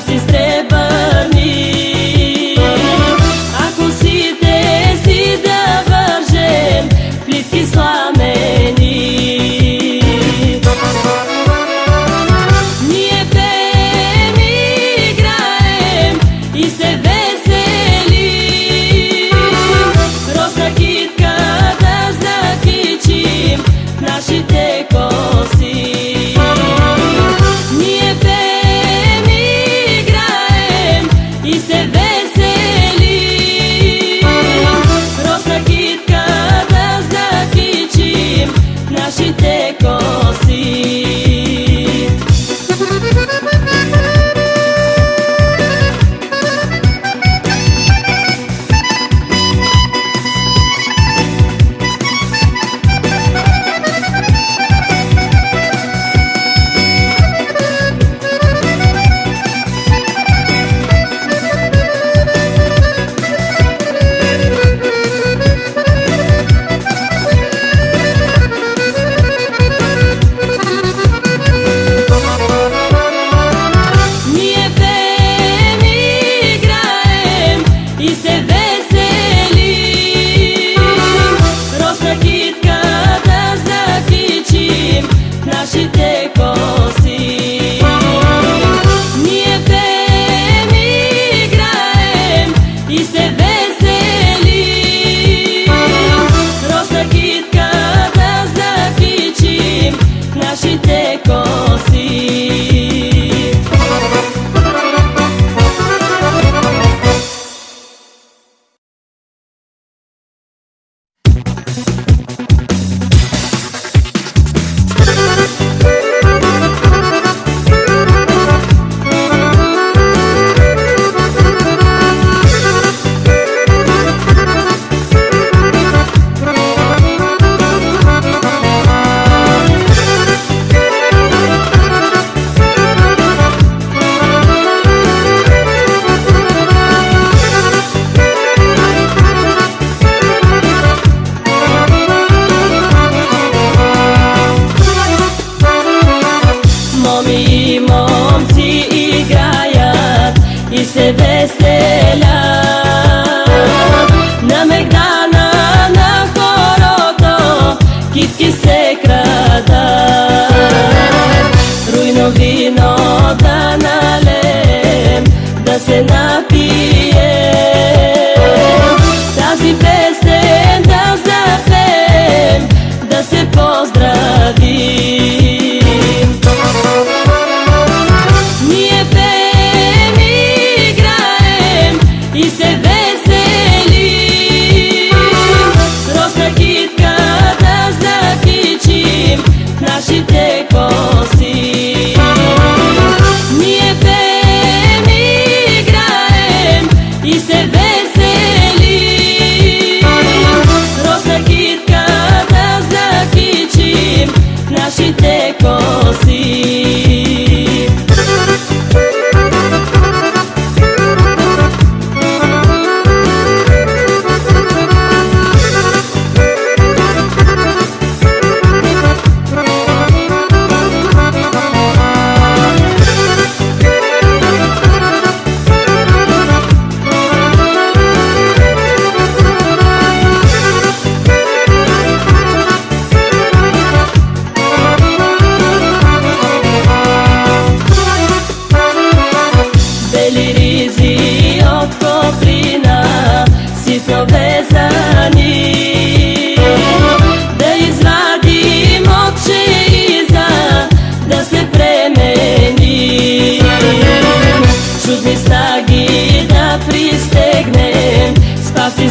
spavci srebrni. Ако си тези да вържем плитки сламени, ние пеем и играем и се веселим. Росна китка да закичим нашите коси. Ние пеем и играем и се веселим. Росна китка да закичим нашите коси. Нашите коси. Ние пеем и играем и се веселим. Росна китка да закичим нашите коси. Моми и момци играят и се веселят. На мегдана, на хорото китки се крадат. Руйно вино да налем, да се напием. Тази песен да запеем, да се поздравим. Ние пеем и играем и се веселим. Росна китка да закичим нашите коси. Ние пеем и играем и се веселим. Росна китка да закичим нашите коси. Бели ризи от коприна, ситно везани, да извадим от шеиза, да се премени. Чудни снаги да пристегнем, спавци